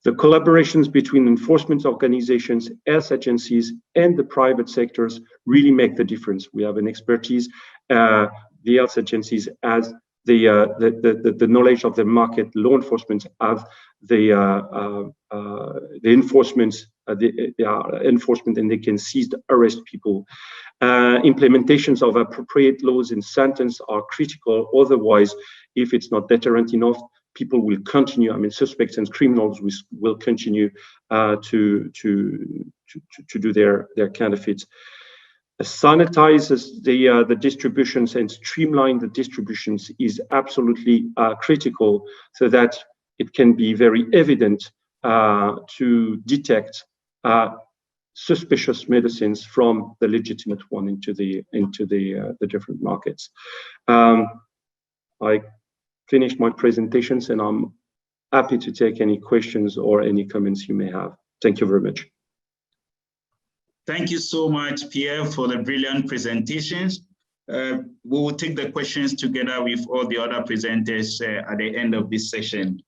The collaborations between enforcement organizations, health agencies, and the private sectors really make the difference. We have an expertise. The health agencies as the knowledge of the market. Law enforcement have the enforcement, enforcement, and they can seize, arrest people. Implementations of appropriate laws and sentence are critical. Otherwise, if it's not deterrent enough, people will continue. I mean, suspects and criminals will continue to do their counterfeits. Sanitizes the distributions and streamline the distributions is absolutely critical, so that it can be very evident to detect suspicious medicines from the legitimate one into the different markets. I finished my presentations, and I'm happy to take any questions or any comments you may have. Thank you very much. Thank you so much, Pierre, for the brilliant presentations. We will take the questions together with all the other presenters at the end of this session.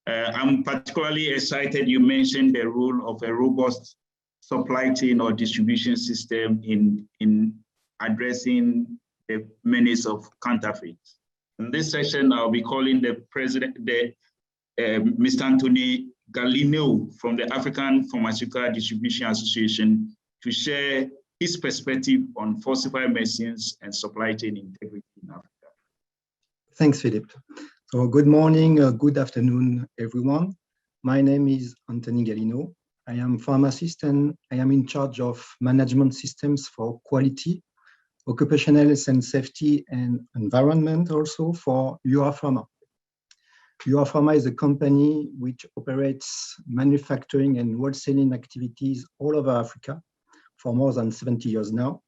I'm particularly excited you mentioned the role of a robust supply chain or distribution system in addressing the menace of counterfeits. In this session, I'll be calling the president, Mr. Anthony Galino from the African Pharmaceutical Distribution Association, to share his perspective on falsified medicines and supply chain integrity in Africa. Thanks, Philippe. So good morning, good afternoon, everyone. My name is Anthony Galino. I am a pharmacist, and I am in charge of management systems for quality, occupational health and safety, and environment also for Pharma. Pharma is a company which operates manufacturing and wholesaling activities all over Africa for more than 70 years now.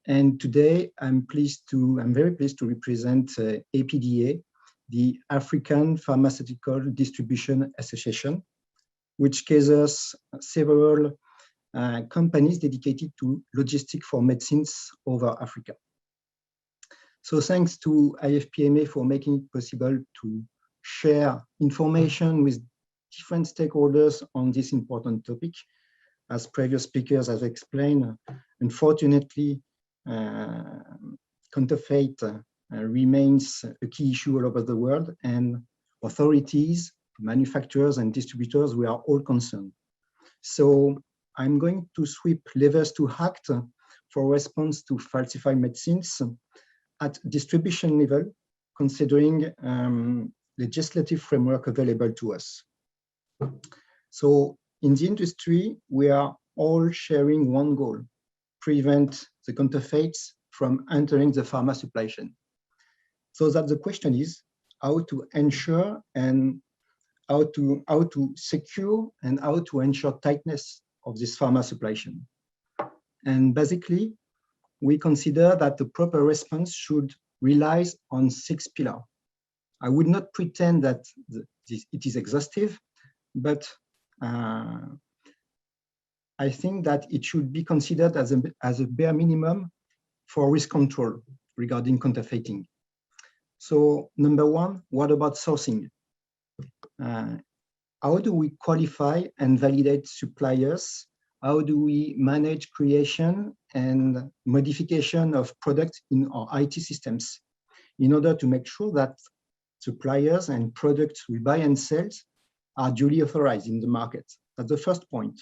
And today I'm very pleased to represent APDA, the African Pharmaceutical Distribution Association, which gathers several companies dedicated to logistics for medicines over Africa. So thanks to IFPMA for making it possible to share information with different stakeholders on this important topic. As previous speakers have explained, unfortunately, counterfeit remains a key issue all over the world, and authorities, manufacturers, and distributors, we are all concerned. So I'm going to sweep levers to act for response to falsified medicines at distribution level, considering legislative framework available to us. So in the industry, we are all sharing one goal: prevent the counterfeits from entering the pharma supply chain. So that the question is how to ensure and how to secure and how to ensure tightness of this pharma supply chain. And basically, we consider that the proper response should rely on 6 pillars. I would not pretend that it is exhaustive, but I think that it should be considered as a bare minimum for risk control regarding counterfeiting. So number one, what about sourcing? How do we qualify and validate suppliers? How do we manage creation and modification of products in our IT systems in order to make sure that suppliers and products we buy and sell are duly authorized in the market? That's the first point.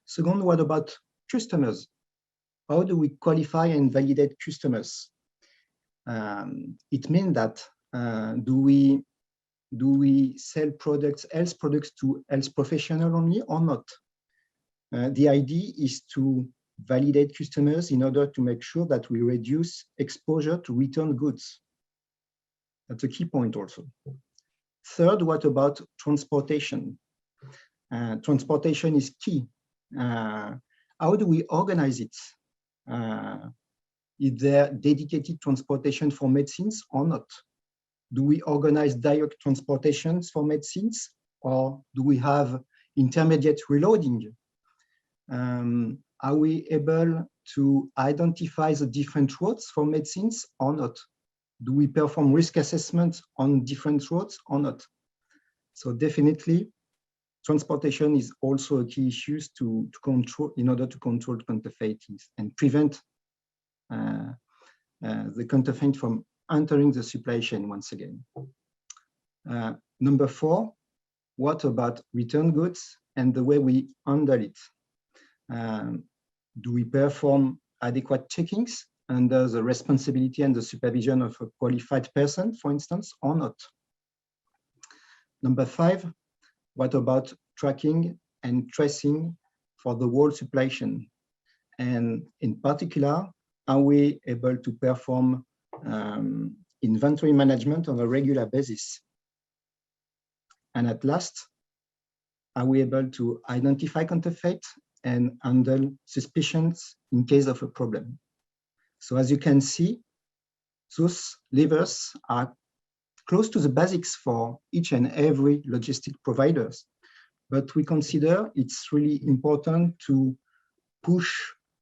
Second, what about customers? How do we qualify and validate customers? It means that do we sell products, health products to health professionals only or not? The idea is to validate customers in order to make sure that we reduce exposure to return goods. That's a key point also. Third, what about transportation? Transportation is key. How do we organize it? Is there dedicated transportation for medicines or not? Do we organize direct transportations for medicines, or do we have intermediate reloading? Are we able to identify the different routes for medicines or not? Do we perform risk assessment on different routes or not? So definitely, transportation is also a key issue to control in order to control counterfeiting and prevent the counterfeit from entering the supply chain once again. Number 4, what about return goods and the way we handle it? Do we perform adequate checkings under the responsibility and the supervision of a qualified person, for instance, or not? Number 5, what about tracking and tracing for the whole supply chain? And in particular, are we able to perform inventory management on a regular basis? And at last, are we able to identify counterfeit and handle suspicions in case of a problem? So as you can see, those levers are close to the basics for each and every logistic providers. But we consider it's really important to push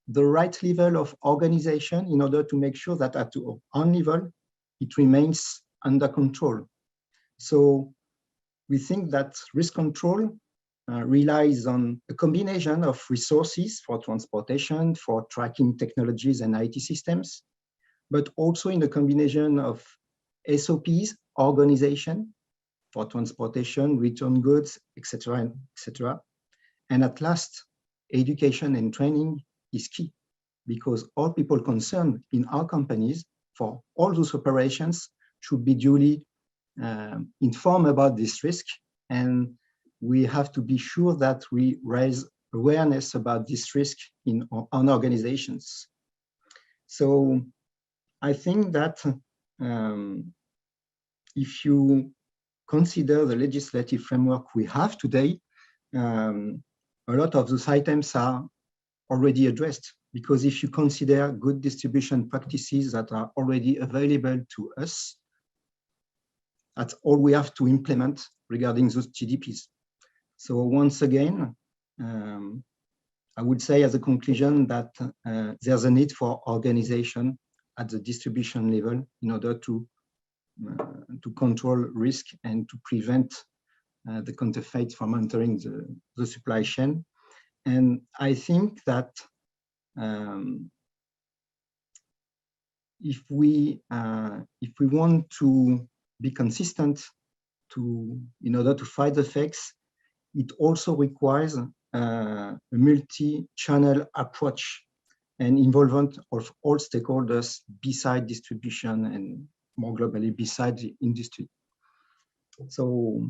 the right level of organization in order to make sure that at our own level, it remains under control. So we think that risk control relies on a combination of resources for transportation, for tracking technologies and IT systems, but also in a combination of SOPs, organization for transportation, return goods, etc., etc. And at last, education and training is key, because all people concerned in our companies for all those operations should be duly informed about this risk, and we have to be sure that we raise awareness about this risk in our own organizations. So I think that if you consider the legislative framework we have today, a lot of those items are already addressed, because if you consider good distribution practices that are already available to us, that's all we have to implement regarding those GDPs. So once again, I would say as a conclusion that there's a need for organization at the distribution level in order to control risk and to prevent the counterfeit from entering the supply chain. And I think that if we want to be consistent in order to fight the fakes, it also requires a multi-channel approach and involvement of all stakeholders beside distribution and more globally beside the industry. So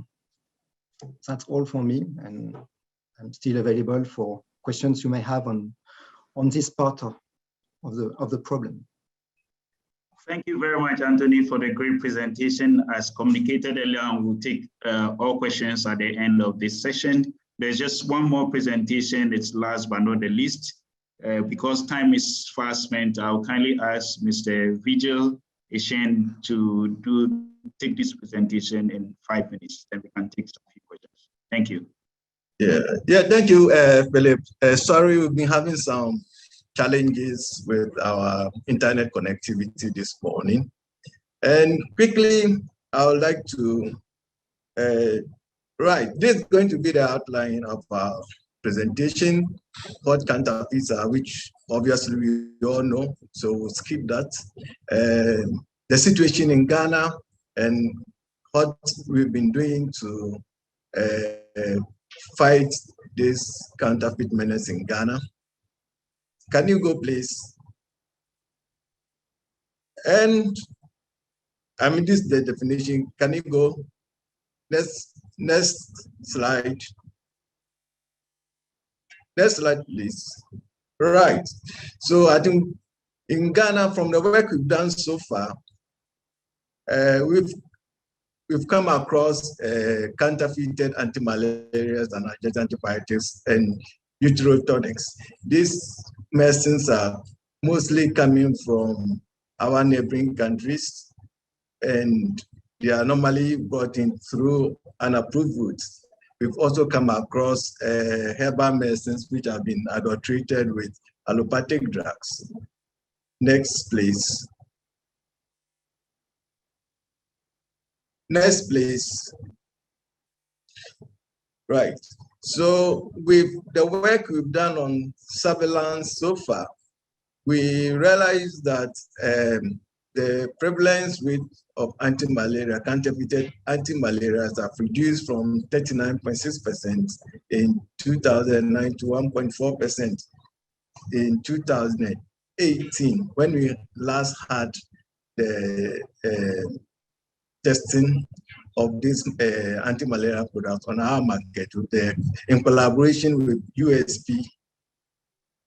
that's all for me, and I'm still available for questions you may have on this part of the problem. Thank you very much, Anthony, for the great presentation. As communicated earlier, we'll take all questions at the end of this session. There's just one more presentation. It's last but not the least. Because time is fast spent, I'll kindly ask Mr. Vigil Ishen to take this presentation in 5 minutes, then we can take some few questions. Thank you. Yeah, thank you, Philip. Sorry, we've been having some challenges with our internet connectivity this morning. And quickly, I would like to, this is going to be the outline of our presentation, what counterfeits are, which obviously we all know, so we'll skip that. The situation in Ghana and what we've been doing to fight this counterfeit menace in Ghana. Can you go, please? And I mean, this is the definition. Can you go? Next slide. Next slide, please. Right. So I think in Ghana, from the work we've done so far, we've come across counterfeited anti-malarials and adjunct antibiotics and uterotonics. These medicines are mostly coming from our neighboring countries, and they are normally brought in through unapproved routes. We've also come across herbal medicines which have been adulterated with allopathic drugs. Next, please. Next, please. Right. So with the work we've done on surveillance so far, we realized that the prevalence rate of anti-malaria, counterfeited anti-malarials have reduced from 39.6% in 2009 to 1.4% in 2018, when we last had the testing of this anti-malaria product on our market in collaboration with USP.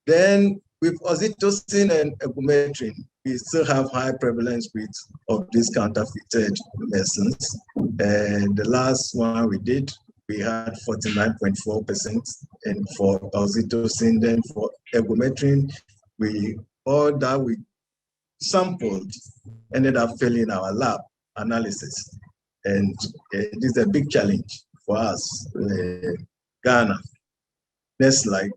Then with oxytocin and egometrin, we still have high prevalence rates of these counterfeited medicines. The last one we did, we had 49.4%, and for oxytocin, then for egometrin, all that we sampled ended up failing our lab analysis. And this is a big challenge for us, Ghana. Next slide.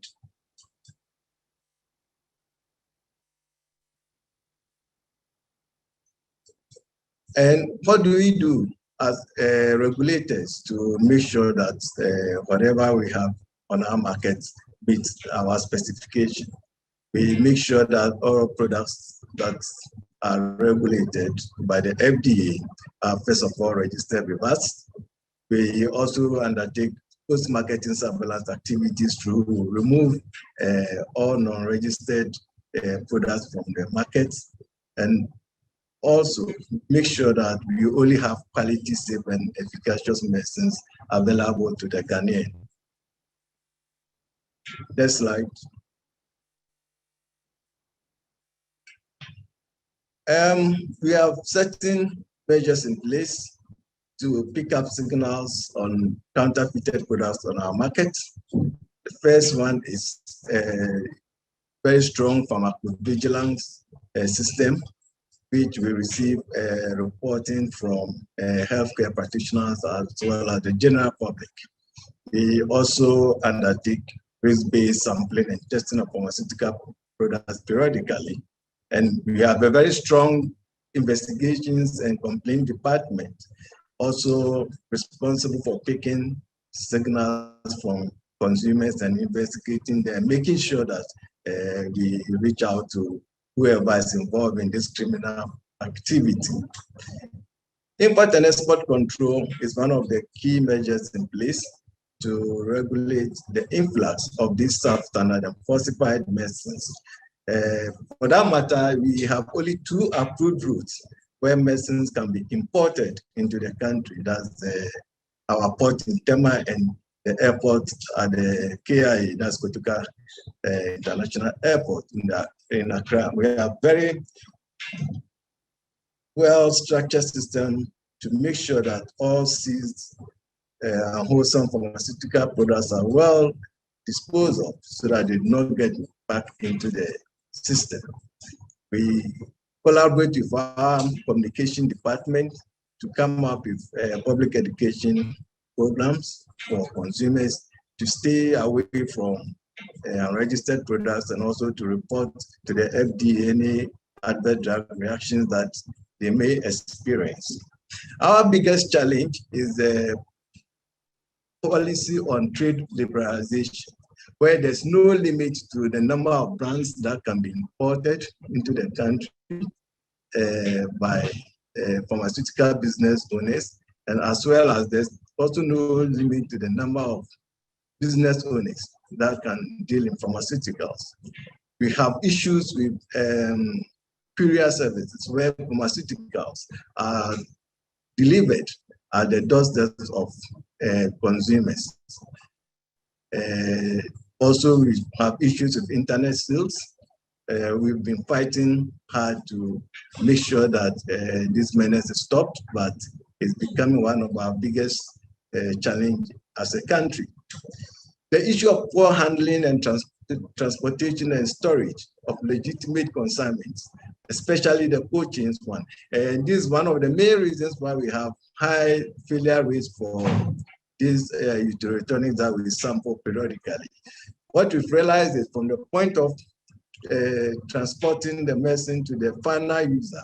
And what do we do as regulators to make sure that whatever we have on our markets meets our specification? We make sure that all products that are regulated by the FDA are first of all registered with us. We also undertake post-marketing surveillance activities to remove all non-registered products from the market, and also make sure that we only have quality, safe, and efficacious medicines available to the Ghanaian. Next slide. We have certain measures in place to pick up signals on counterfeited products on our market. The first one is a very strong pharmacovigilance system, which we receive reporting from healthcare practitioners as well as the general public. We also undertake risk-based sampling and testing of pharmaceutical products periodically. And we have a very strong investigations and complaint department, also responsible for picking signals from consumers and investigating them, making sure that we reach out to whoever is involved in this criminal activity. Import and export control is one of the key measures in place to regulate the influx of these substandard and falsified medicines. For that matter, we have only 2 approved routes where medicines can be imported into the country. That's our port in Tema and the airport at the KIA, that's Kotoka International Airport in Accra. We have very well-structured system to make sure that all seized wholesome pharmaceutical products are well disposed of so that they do not get back into the system. We collaborate with our communication department to come up with public education programs for consumers to stay away from unregistered products, and also to report to the FDA any adverse drug reactions that they may experience. Our biggest challenge is the policy on trade liberalization, where there's no limit to the number of brands that can be imported into the country by pharmaceutical business owners, and as well as there's also no limit to the number of business owners that can deal in pharmaceuticals. We have issues with courier services where pharmaceuticals are delivered at the doorsteps of consumers. Also, we have issues with internet sales. We've been fighting hard to make sure that this menace is stopped, but it's becoming one of our biggest challenge as a country. The issue of poor handling and the transportation and storage of legitimate consignments, especially the cold chain one. And this is one of the main reasons why we have high failure rates for these utilitarians that we sample periodically. What we've realized is from the point of transporting the medicine to the final user,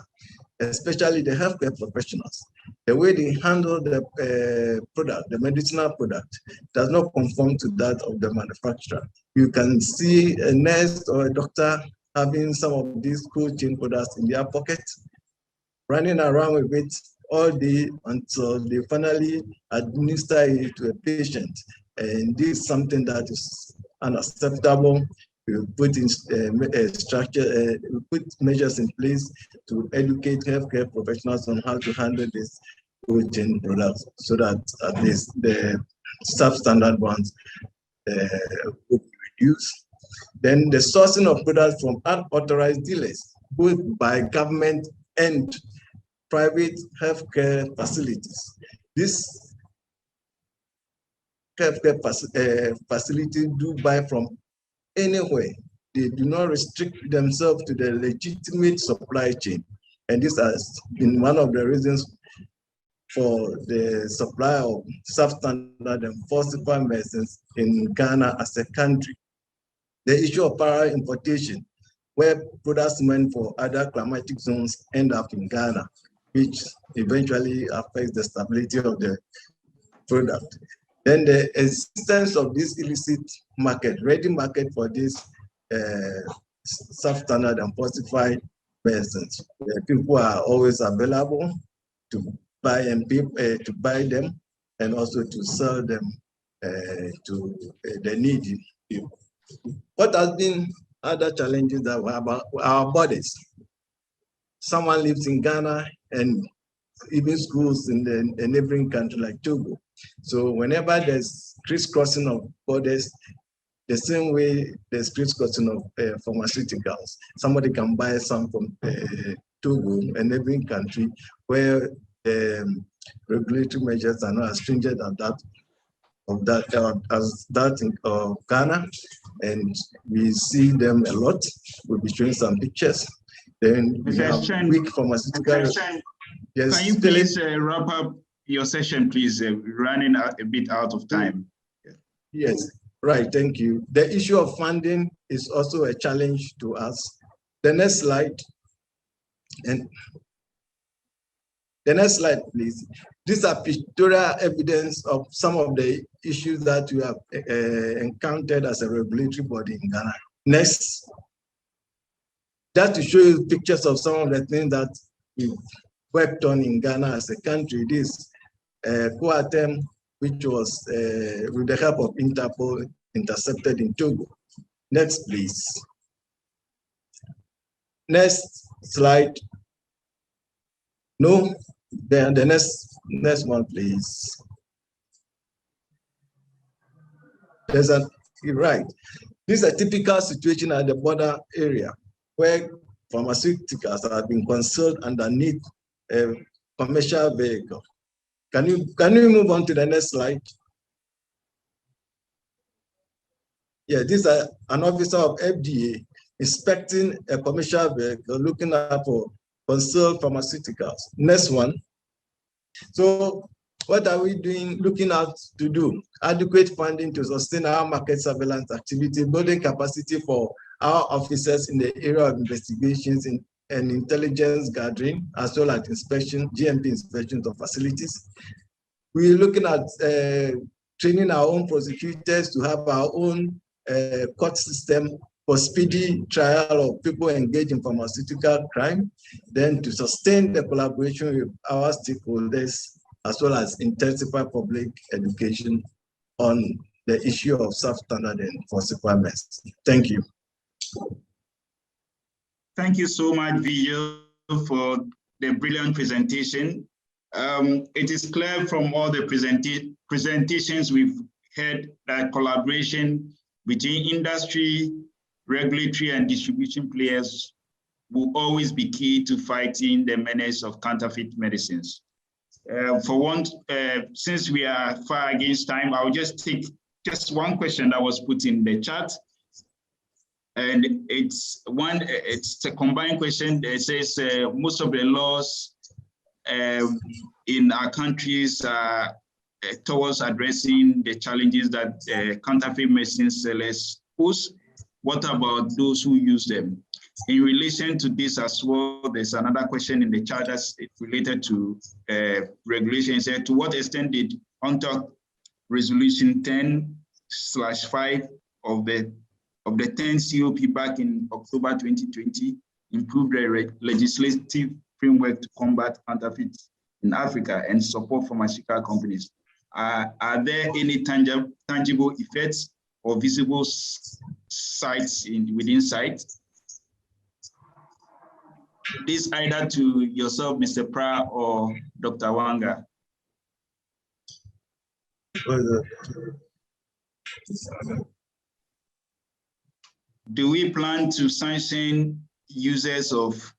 especially the healthcare professionals, the way they handle the product, the medicinal product, does not conform to that of the manufacturer. You can see a nurse or a doctor having some of these cold chain products in their pocket, running around with it all day until they finally administer it to a patient. And this is something that is unacceptable. We put in we put measures in place to educate healthcare professionals on how to handle this cold chain products so that at least the substandard ones will be reduced. Then the sourcing of products from unauthorized dealers, both by government and private healthcare facilities. This healthcare facilities do buy from anywhere. They do not restrict themselves to the legitimate supply chain. And this has been one of the reasons for the supply of substandard and falsified medicines in Ghana as a country. The issue of parallel importation, where products meant for other climatic zones end up in Ghana, which eventually affects the stability of the product. Then the existence of this illicit market, ready market for this substandard and falsified medicines, where people are always available to buy and to buy them, and also to sell them to the needy people. What has been other challenges that were about our borders? Someone lives in Ghana and even schools in the neighboring country like Togo. So whenever there's crisscrossing of borders, the same way there's crisscrossing of pharmaceuticals, somebody can buy some from Togo, a neighboring country, where regulatory measures are not as stringent as that of Ghana, and we see them a lot. We'll be showing some pictures. Then we have weak pharmaceutical. Yes, can you please wrap up your session, please? Running a bit out of time. Yes, right, thank you. The issue of funding is also a challenge to us. The next slide. And the next slide, please. These are pictorial evidence of some of the issues that we have encountered as a regulatory body in Ghana. Next. Just to show you pictures of some of the things that we've worked on in Ghana as a country. This Coatem, which was with the help of Interpol, intercepted in Togo. Next, please. Next slide. No, then the next one, please. There's a right. This is a typical situation at the border area where pharmaceuticals have been concealed underneath a commercial vehicle. Can you move on to the next slide? Yeah, this is an officer of FDA inspecting a commercial vehicle, looking out for concealed pharmaceuticals. Next one. So what are we doing, looking out to do? Adequate funding to sustain our market surveillance activity, building capacity for our officers in the area of investigations and intelligence gathering, as well as inspection, GMP inspections of facilities. We're looking at training our own prosecutors to have our own court system for speedy trial of people engaged in pharmaceutical crime, then to sustain the collaboration with our stakeholders, as well as intensify public education on the issue of substandard and falsified medicine. Thank you. Thank you so much, Vijay, for the brilliant presentation. It is clear from all the presentations we've heard that collaboration between industry, regulatory, and distribution players will always be key to fighting the menace of counterfeit medicines. Since we are far against time, I'll just take just one question that was put in the chat. And it's a combined question. It says most of the laws in our countries are towards addressing the challenges that counterfeit medicine sellers pose. What about those who use them? In relation to this as well, there's another question in the chat that's related to regulation. It said, to what extent did UNTAC Resolution 10/5 of the 10 COP back in October 2020 improve the legislative framework to combat counterfeits in Africa and support pharmaceutical companies? Are there any tangible effects or visible sites within sites? This either to yourself, Mr. Pra, or Dr. Wanga. Do we plan to sanction users of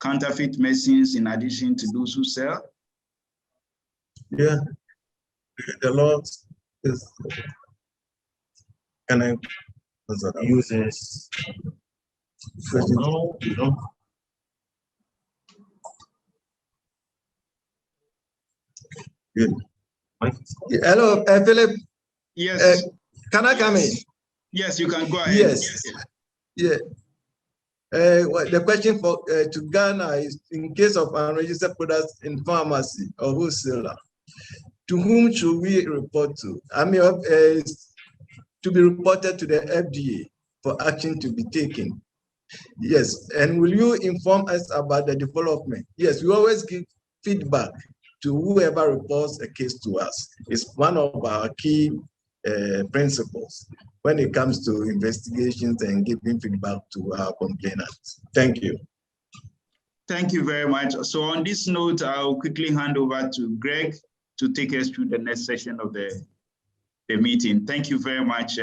counterfeit medicines in addition to those who sell? Yeah, the law is users. No. Good. Hello, Philip. Yes. Can I come in? Yes, you can go ahead. Yes. Yeah. Well, the question for to Ghana is, in case of unregistered products in pharmacy or wholesaler, to whom should we report to? I mean, to be reported to the FDA for action to be taken. Yes, and will you inform us about the development? Yes, we always give feedback to whoever reports a case to us. It's one of our key principles when it comes to investigations and giving feedback to our complainants. Thank you. Thank you very much. So on this note, I'll quickly hand over to Greg to take us through the next session of the meeting. Thank you very much,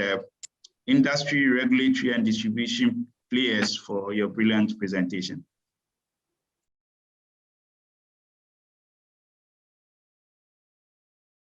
industry, regulatory, and distribution players, for your brilliant presentation.